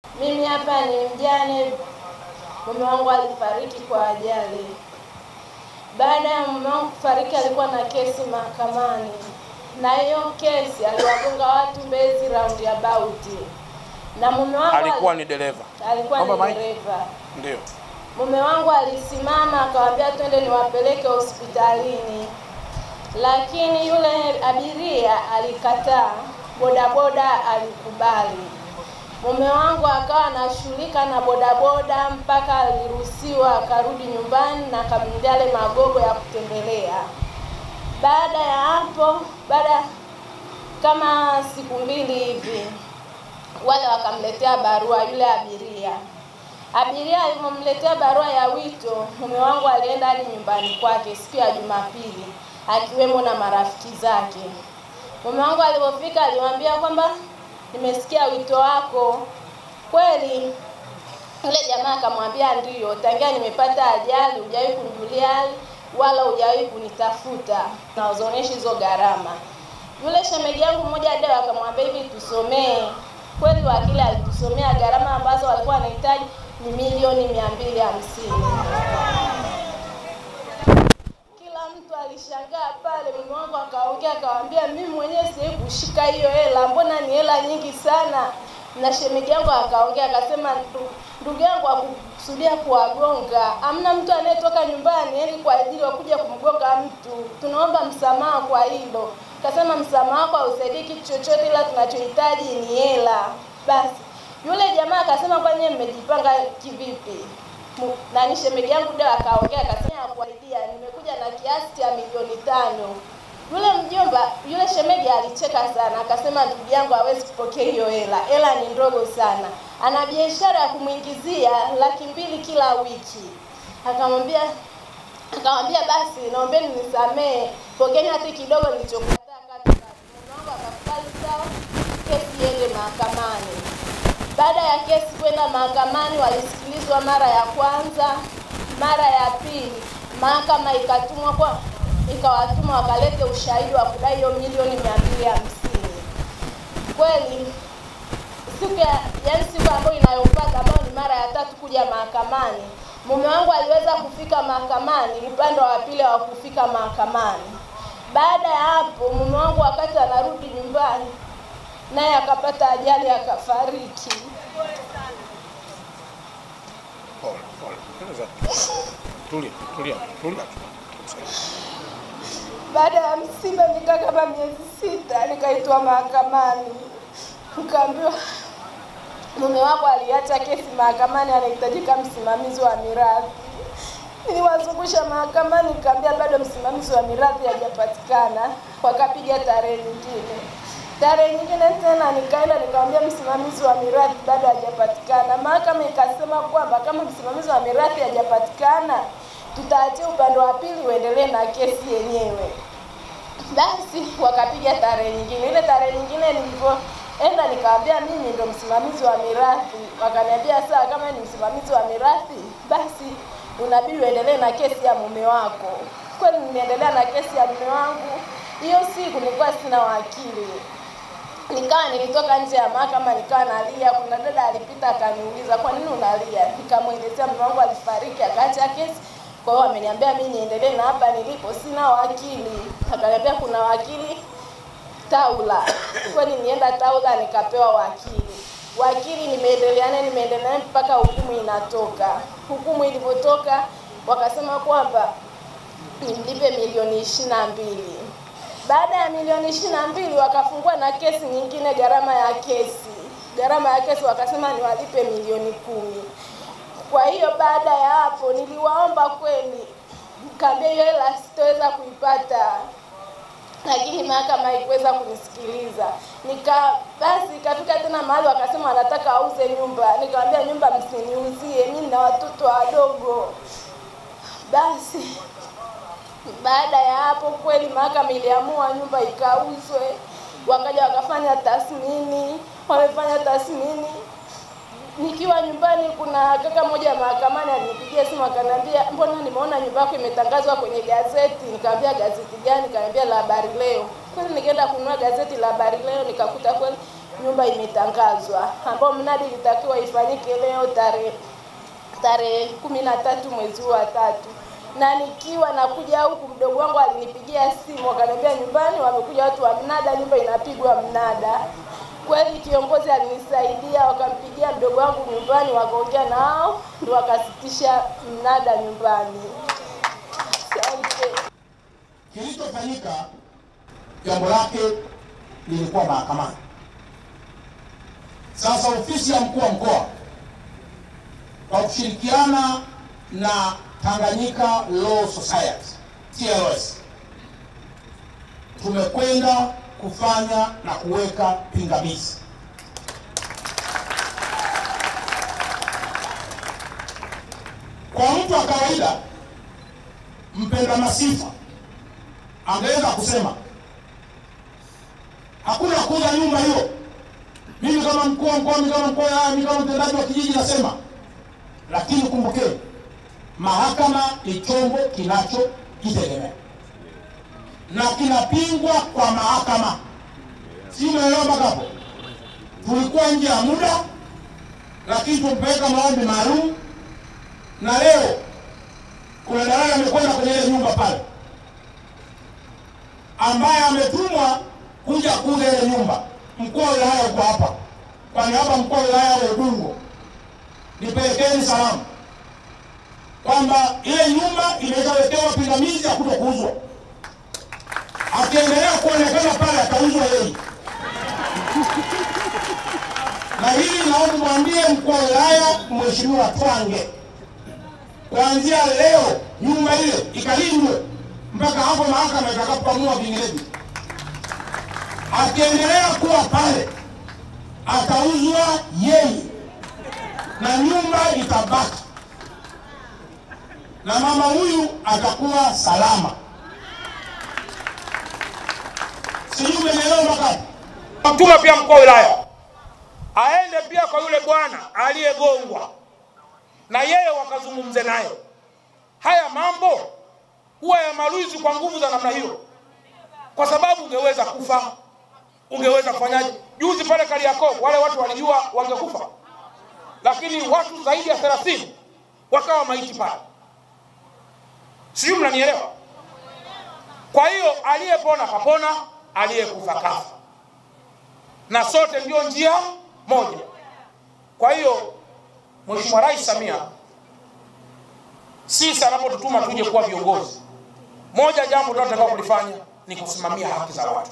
Mimi hapa ni mjane, mume wangu alifariki kwa ajali. Baada ya mume wangu kufariki alikuwa na kesi mahakamani. Na hiyo kesi aliwagonga watu Mbezi roundabout. Na mume wangu alikuwa ni dereva. Alikuwa ni dereva. Ndio. Mume wangu alisimama akawaambia twende niwapeleke hospitalini. Lakini yule abiria alikataa, bodaboda alikubali. Mume wangu akawa anashughulika na bodaboda mpaka aliruhusiwa akarudi nyumbani na akamnunulia yale magogo ya kutembelea. Baada ya hapo, kama siku 2 hivi, wale wakamletea barua yule abiria. Abiria alimletea barua ya wito, mume wangu alienda hadi nyumbani kwake siku ya Jumapili akiwemo na marafiki zake. Mume wangu alipofika alimwambia kwamba nimesikia wito wako. Kweli yule jamaa akamwambia ndio, tangia nimepata ajali hujawahi kunijulia hali wala hujawahi kunitafuta na uzoneshe hizo gharama. Yule shemeji yangu mmoja leo akamwambia hivi tusomee. Kweli wakili alitusomea gharama ambazo walikuwa wanahitaji ni milioni 250. Kila mtu alishangaa pale. Mume wangu akaongea akamwambia mimi mwenyewe siwezi kushika hiyo hela, mbona ni hela nyingi sana. Na shemeji yangu akaongea akasema ndugu yangu akukusudia kuwagonga. Hamna mtu anayetoka nyumbani ili kwa ajili ya kuja kumgonga mtu. Tunaomba msamaha kwa hilo. Akasema msamaha wako hausaidii kitu chochote, ila tunachohitaji ni hela. Basi yule jamaa akasema kwa nini mmejipanga kivipi? Na ni shemeji yangu ndio akaongea akasema kuaidia nimekuja na kiasi cha milioni 5. Yule mjomba, yule shemeji alicheka sana akasema ndugu yangu hawezi kupokea hiyo hela. Hela ni ndogo sana. Ana biashara ya kumuingizia 200,000 kila wiki. Akamwambia basi naombeni nisamee, pokeeni hata kidogo nilichokukataa kati. Mume wangu akakubali sawa, kesi iende mahakamani. Baada ya kesi kwenda mahakamani walisikilizwa mara ya kwanza, mara ya pili mahakama ikawatuma wakalete ushahidi wa kudai hiyo milioni 250. Kweli siku ambayo inayofuata ambayo ni mara ya 3 kuja mahakamani, mume wangu aliweza kufika mahakamani, upande wa pili hawakufika mahakamani. Baada ya hapo mume wangu wakati anarudi nyumbani naye akapata ajali akafariki. Tulia. Baada ya msiba nikaa kama miezi 6 nikaitwa mahakamani. Nikaambiwa mume wako aliacha kesi mahakamani, anahitajika msimamizi wa mirathi. Niliwazungusha mahakamani nikaambia bado msimamizi wa mirathi hajapatikana. Wakapiga tarehe nyingine tena nikaenda nikamwambia msimamizi wa mirathi bado hajapatikana. Mahakama ikasema kwamba kama msimamizi wa mirathi hajapatikana tutaachia upande wa pili uendelee na kesi yenyewe. Basi wakapiga tarehe nyingine. Ile tarehe nyingine nilipoenda nikamwambia mimi ndo msimamizi wa mirathi. Wakaniambia sawa, kama ni msimamizi wa mirathi basi unabidi uendelee na kesi ya mume wako. Kwani niendelea na kesi ya mume wangu. Hiyo siku nilikuwa sina wakili. Nilitoka nje ya mahakama nikawa nalia. Kuna dada alipita akaniuliza kwa nini unalia? Nikamwelezea mume wangu alifariki akaacha kesi. Kwa hiyo ameniambia mimi niendelee na hapa nilipo, sina wakili. Akaniambia kuna wakili Taula. Kwani nienda Taula nikapewa wakili. Wakili nimeendelea mpaka hukumu inatoka. Hukumu ilipotoka wakasema kwamba nilipe milioni 22. Baada ya milioni 22 wakafungua na kesi nyingine gharama ya kesi wakasema niwalipe milioni 10. Kwa hiyo baada ya hapo niliwaomba kweli, nikamwambia hiyo hela sitaweza kuipata. Lakini mahakama haikuweza kunisikiliza. Basi ikafika tena mahali wakasema wanataka auze nyumba. Nikamwambia nyumba msiniuzie, mimi na watoto wadogo. Basi baada ya hapo kweli mahakama iliamua nyumba ikauzwe. Wakaja wakafanya tathmini, wamefanya tathmini. Nikiwa nyumbani kuna kaka mmoja mahakamani alinipigia simu akaniambia mbona nimeona nyumba yako imetangazwa kwenye gazeti. Nikamwambia gazeti gani? Akaniambia la Habari Leo. Kweli nikaenda kununua gazeti la Habari Leo nikakuta kweli nyumba imetangazwa, ambao mnada ilitakiwa ifanyike leo tarehe 13 mwezi wa 3. Na nikiwa nakuja huku, mdogo wangu alinipigia simu akaniambia nyumbani wamekuja watu wa mnada, nyumba inapigwa mnada. Kweli kiongozi alinisaidia, wakampigia mdogo wangu nyumbani, wakaongea nao, ndio wakasitisha mnada nyumbani. Kilichofanyika jambo lake lilikuwa mahakamani. Sasa ofisi ya mkuu wa mkoa kwa kushirikiana na Tanganyika Law Society TLS tumekwenda kufanya na kuweka pingamizi. Kwa mtu wa kawaida mpenda masifa angeweza kusema hakuna kuuza nyumba hiyo. Mimi kama mkuu wa mkoa, mimi kama mkoa, mimi kama mtendaji wa kijiji nasema. Lakini kumbukeni, mahakama ni chombo kinachojitegemea na kinapingwa kwa mahakama. Si umeelewa mpaka hapo? Tulikuwa nje ya muda, lakini tumpeleka maombi maalum, na leo kuna dalali amekwenda kwenye ile nyumba pale ambaye ametumwa kuja kuuza ile nyumba. Mkuu wa wilaya uko hapa, kwa niaba mkuu wa wilaya wa Ubungo, nipelekeni salamu kwamba ile nyumba imeshawekewa pingamizi ya kutokuuzwa. Akiendelea kuonekana pale atauzwa yeye. Na hili naomba mwambie mkuu wa wilaya Mheshimiwa Twange, kuanzia leo nyumba ile ikalindwe mpaka hapo mahakama itakapoamua vinginevyo. Akiendelea kuwa pale atauzwa yeye na nyumba itabaki na mama huyu atakuwa salama. Sijui umeelewa mpaka. Mtuma pia mkuu wa wilaya aende pia kwa yule bwana aliyegongwa, na yeye wakazungumze naye. Haya mambo huwa ya maluzi kwa nguvu za namna hiyo, kwa sababu ungeweza kufa, ungeweza kufanyaje? Juzi pale Kariakoo wale watu walijua wangekufa, lakini watu zaidi ya 30 wakawa maiti pale. Sijui mnanielewa? Kwa hiyo aliyepona kapona, aliyekufa kafa, na sote ndio njia moja. Kwa hiyo Mheshimiwa Rais Samia sisi anapotutuma tuje kuwa viongozi, moja jambo tunataka kulifanya ni kusimamia haki za watu.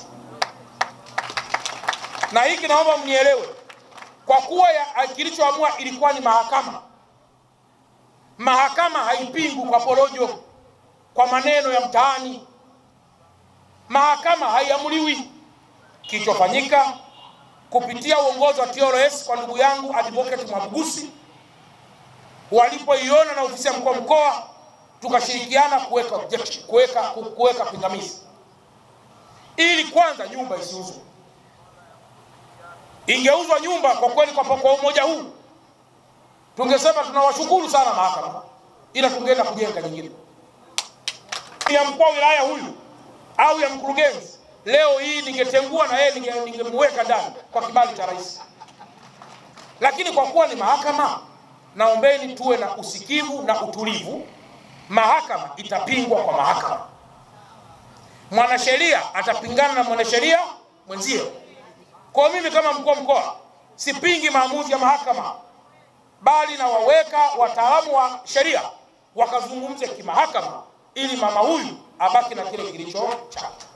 Na hiki naomba mnielewe, kwa kuwa kilichoamua ilikuwa ni mahakama. Mahakama haipingwi kwa porojo, kwa maneno ya mtaani. Mahakama haiamuliwi. Kilichofanyika kupitia uongozi wa TLS kwa ndugu yangu Advocate Mwabugusi, walipoiona na ofisi ya mkuu wa mkoa, tukashirikiana kuweka pingamizi ili kwanza nyumba isiuzwe. Ingeuzwa nyumba kwa kweli, kwa umoja huu tungesema tunawashukuru sana mahakama, ila tungeenda kujenga nyingine. Ya mkuu wa wilaya huyu au ya mkurugenzi, leo hii ningetengua na yeye ningemweka ndani kwa kibali cha rais. Lakini kwa kuwa ni mahakama, naombeni tuwe na usikivu na utulivu. Mahakama itapingwa kwa mahakama. Mwanasheria atapingana na mwanasheria mwenzie. Kwa mimi kama mkuu wa mkoa sipingi maamuzi ya mahakama, bali na waweka wataalamu wa sheria wakazungumze kimahakama ili mama huyu abaki na kile kilicho chake.